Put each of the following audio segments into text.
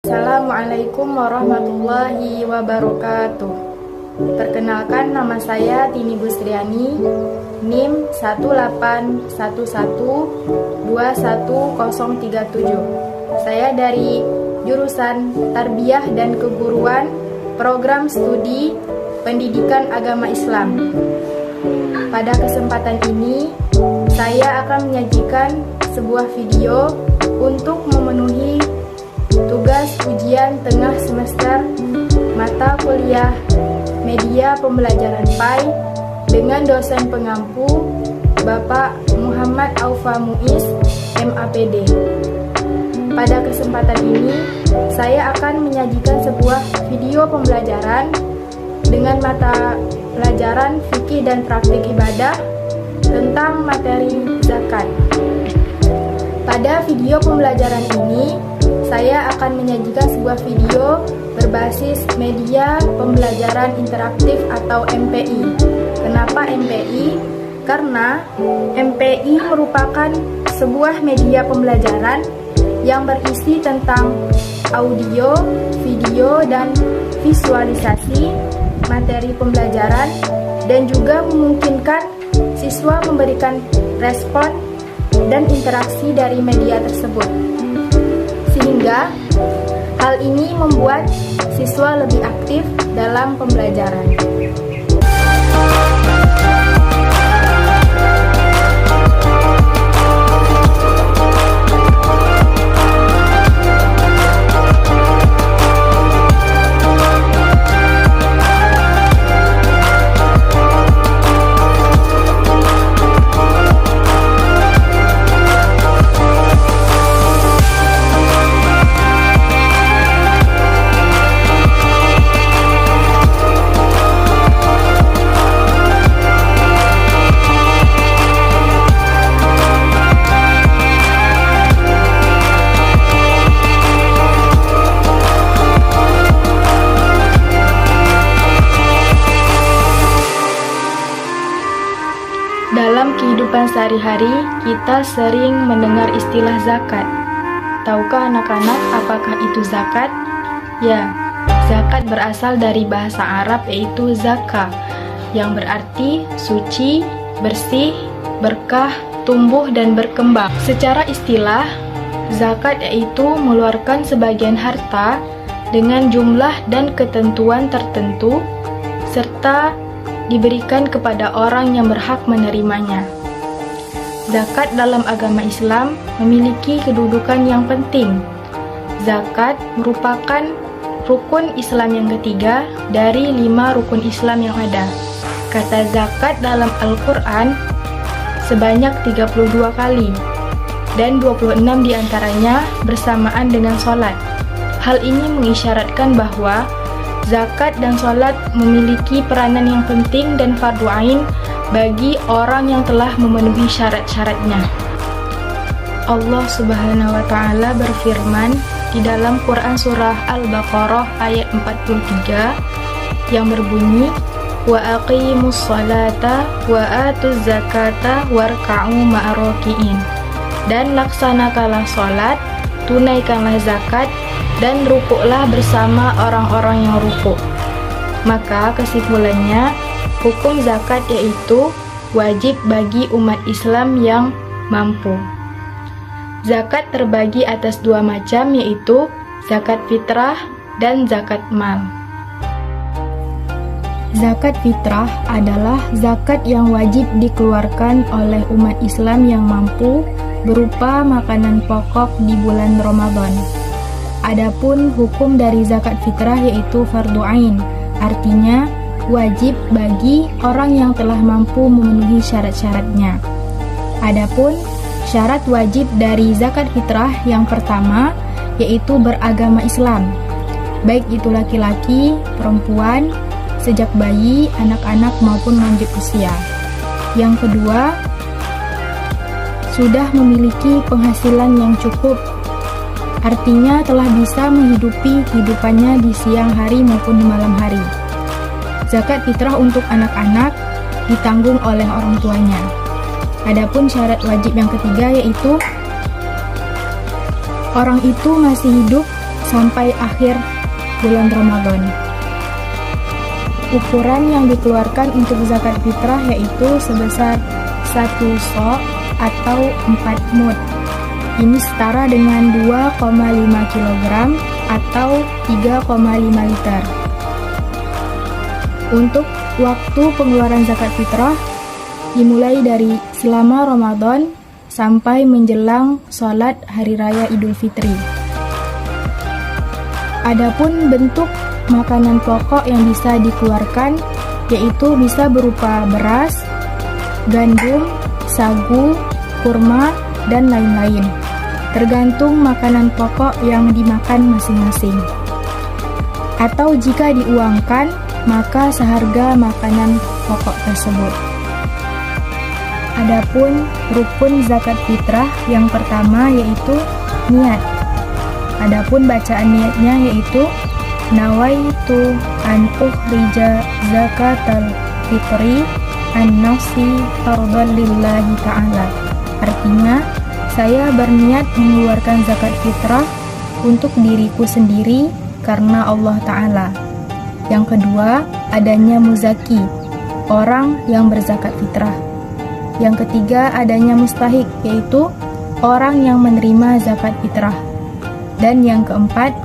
Assalamualaikum warahmatullahi wabarakatuh. Perkenalkan, nama saya Tini Busriani, NIM 181121037. Saya dari jurusan Tarbiyah dan Keguruan, Program Studi Pendidikan Agama Islam. Pada kesempatan ini, saya akan menyajikan sebuah video untuk memenuhi tugas ujian tengah semester mata kuliah Media Pembelajaran PAI dengan dosen pengampu Bapak Muhammad Aufa Muiz, MAPD. Pada kesempatan ini, saya akan menyajikan sebuah video pembelajaran dengan mata pelajaran fikih dan praktik ibadah tentang materi zakat. Pada video pembelajaran ini, saya akan menyajikan sebuah video berbasis media pembelajaran interaktif atau MPI. Kenapa MPI? Karena MPI merupakan sebuah media pembelajaran yang berisi tentang audio, video, dan visualisasi materi pembelajaran, dan juga memungkinkan siswa memberikan respon dan interaksi dari media tersebut. Sehingga hal ini membuat siswa lebih aktif dalam pembelajaran. Dalam kehidupan sehari-hari, kita sering mendengar istilah zakat. Tahukah anak-anak apakah itu zakat? Ya, zakat berasal dari bahasa Arab yaitu zakah, yang berarti suci, bersih, berkah, tumbuh, dan berkembang. Secara istilah, zakat yaitu mengeluarkan sebagian harta dengan jumlah dan ketentuan tertentu, serta diberikan kepada orang yang berhak menerimanya. Zakat dalam agama Islam memiliki kedudukan yang penting. Zakat merupakan rukun Islam yang ketiga dari 5 rukun Islam yang ada. Kata zakat dalam Al-Quran sebanyak 32 kali, dan 26 diantaranya bersamaan dengan sholat. Hal ini mengisyaratkan bahwa zakat dan sholat memiliki peranan yang penting dan fardu ain bagi orang yang telah memenuhi syarat-syaratnya. Allah Subhanahu wa Ta'ala berfirman di dalam Quran Surah Al-Baqarah ayat 43 yang berbunyi, wa aqimus sholata wa atuz zakata warka'u ma'aroki'in, dan laksanakanlah sholat, tunaikanlah zakat, dan rukuklah bersama orang-orang yang rukuk. Maka kesimpulannya, hukum zakat yaitu wajib bagi umat Islam yang mampu. Zakat terbagi atas 2 macam, yaitu zakat fitrah dan zakat mal. Zakat fitrah adalah zakat yang wajib dikeluarkan oleh umat Islam yang mampu berupa makanan pokok di bulan Ramadan. Adapun hukum dari zakat fitrah yaitu fardu ain, artinya wajib bagi orang yang telah mampu memenuhi syarat-syaratnya. Adapun syarat wajib dari zakat fitrah yang pertama yaitu beragama Islam, baik itu laki-laki, perempuan, sejak bayi, anak-anak maupun lanjut usia. Yang kedua, sudah memiliki penghasilan yang cukup, artinya telah bisa menghidupi kehidupannya di siang hari maupun di malam hari. Zakat fitrah untuk anak-anak ditanggung oleh orang tuanya. Adapun syarat wajib yang ketiga yaitu orang itu masih hidup sampai akhir bulan Ramadan. Ukuran yang dikeluarkan untuk zakat fitrah yaitu sebesar 1 sok atau 4 mud. Ini setara dengan 2,5 kg atau 3,5 liter. Untuk waktu pengeluaran zakat fitrah dimulai dari selama Ramadan sampai menjelang sholat Hari Raya Idul Fitri. Adapun bentuk makanan pokok yang bisa dikeluarkan yaitu bisa berupa beras, gandum, sagu, kurma, dan lain-lain. Tergantung makanan pokok yang dimakan masing-masing. Atau jika diuangkan, maka seharga makanan pokok tersebut. Adapun rukun zakat fitrah yang pertama yaitu niat. Adapun bacaan niatnya yaitu nawaitu an ukhrija zakatal fitri an nafsi fardhan lillahi ta'ala. Artinya, saya berniat mengeluarkan zakat fitrah untuk diriku sendiri karena Allah Ta'ala. Yang kedua, adanya muzaki, orang yang berzakat fitrah. Yang ketiga, adanya mustahik, yaitu orang yang menerima zakat fitrah. Dan yang keempat,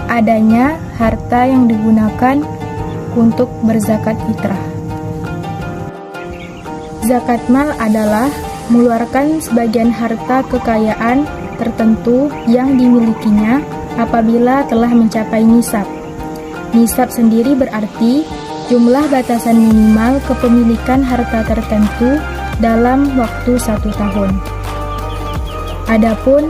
adanya harta yang digunakan untuk berzakat fitrah. Zakat mal adalah mengeluarkan sebagian harta kekayaan tertentu yang dimilikinya apabila telah mencapai nisab. Nisab sendiri berarti jumlah batasan minimal kepemilikan harta tertentu dalam waktu 1 tahun. Adapun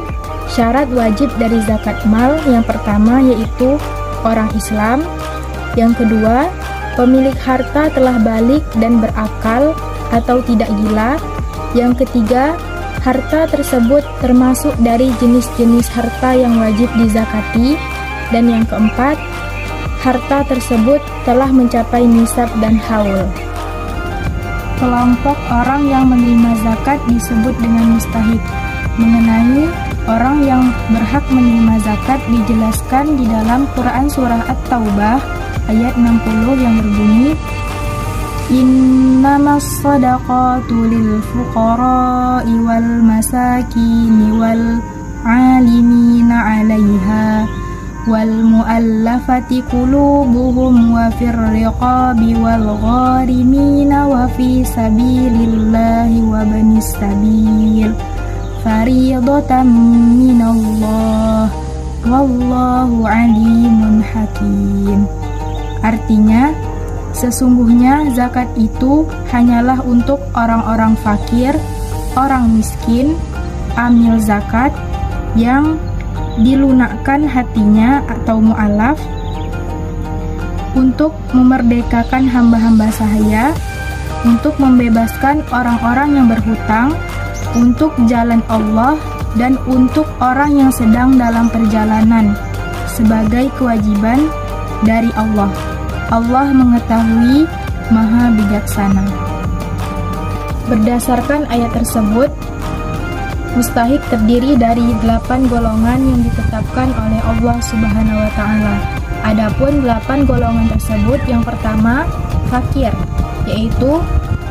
syarat wajib dari zakat mal yang pertama yaitu orang Islam, yang kedua pemilik harta telah balik dan berakal atau tidak gila, yang ketiga harta tersebut termasuk dari jenis-jenis harta yang wajib dizakati, dan yang keempat harta tersebut telah mencapai nisab dan haul. Kelompok orang yang menerima zakat disebut dengan mustahik. Mengenai orang yang berhak menerima zakat dijelaskan di dalam Quran Surah At-Taubah ayat 60 yang berbunyi, Innamas sadaqatu lil fuqara'i wal masakini wal alimina 'alaiha wal mu'allafati qulubuhum wa fir riqabi wal gharimina wa fi sabilillahi wa banis sabil fariidatan minallah wallahu alimun hakim. Artinya, sesungguhnya zakat itu hanyalah untuk orang-orang fakir, orang miskin, amil zakat yang dilunakkan hatinya atau mu'alaf, untuk memerdekakan hamba-hamba sahaya, untuk membebaskan orang-orang yang berhutang, untuk jalan Allah, dan untuk orang yang sedang dalam perjalanan sebagai kewajiban dari Allah. Allah mengetahui, Maha Bijaksana. Berdasarkan ayat tersebut, mustahik terdiri dari 8 golongan yang ditetapkan oleh Allah Subhanahu wa Ta'ala. Adapun 8 golongan tersebut, yang pertama fakir, yaitu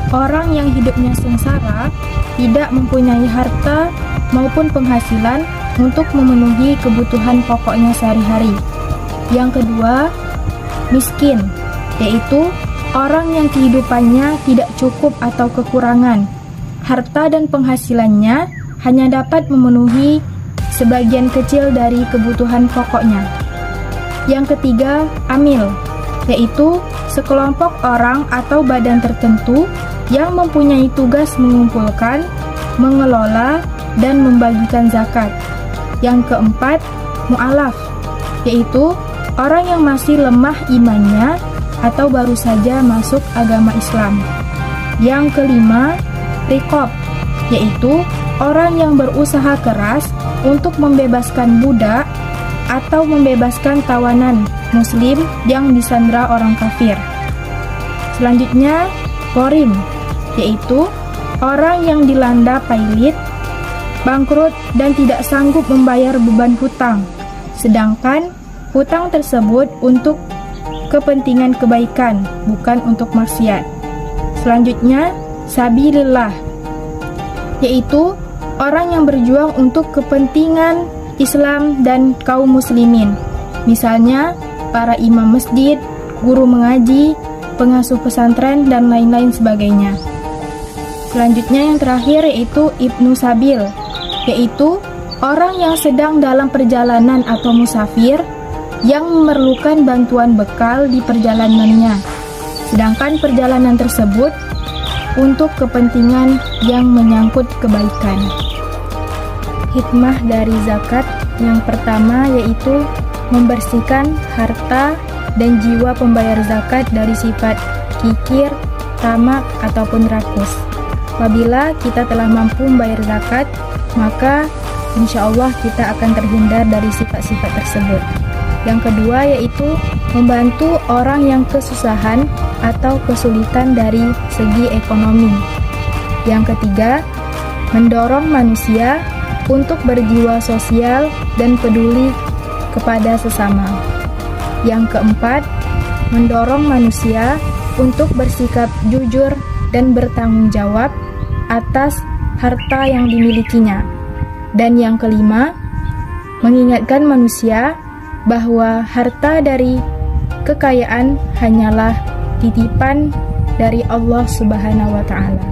orang yang hidupnya sengsara, tidak mempunyai harta maupun penghasilan untuk memenuhi kebutuhan pokoknya sehari-hari. Yang kedua, miskin, yaitu orang yang kehidupannya tidak cukup atau kekurangan. Harta dan penghasilannya hanya dapat memenuhi sebagian kecil dari kebutuhan pokoknya. Yang ketiga, amil, yaitu sekelompok orang atau badan tertentu yang mempunyai tugas mengumpulkan, mengelola, dan membagikan zakat. Yang keempat, mu'alaf, yaitu orang yang masih lemah imannya atau baru saja masuk agama Islam. Yang kelima, riqab, yaitu orang yang berusaha keras untuk membebaskan budak atau membebaskan tawanan muslim yang disandra orang kafir. Selanjutnya, gharim, yaitu orang yang dilanda pailit, bangkrut, dan tidak sanggup membayar beban hutang. Sedangkan Hutang tersebut untuk kepentingan kebaikan, bukan untuk maksiat. Selanjutnya, sabilillah, yaitu orang yang berjuang untuk kepentingan Islam dan kaum muslimin. Misalnya, para imam masjid, guru mengaji, pengasuh pesantren, dan lain-lain sebagainya. Selanjutnya yang terakhir yaitu Ibnu Sabil, yaitu orang yang sedang dalam perjalanan atau musafir yang memerlukan bantuan bekal di perjalanannya, sedangkan perjalanan tersebut untuk kepentingan yang menyangkut kebaikan. Hikmah dari zakat yang pertama yaitu membersihkan harta dan jiwa pembayar zakat dari sifat kikir, tamak, ataupun rakus. Apabila kita telah mampu membayar zakat, maka insya Allah kita akan terhindar dari sifat-sifat tersebut. Yang kedua yaitu membantu orang yang kesusahan atau kesulitan dari segi ekonomi. Yang ketiga, mendorong manusia untuk berjiwa sosial dan peduli kepada sesama. Yang keempat, mendorong manusia untuk bersikap jujur dan bertanggung jawab atas harta yang dimilikinya. Dan yang kelima, mengingatkan manusia bahwa harta dari kekayaan hanyalah titipan dari Allah Subhanahu wa Ta'ala.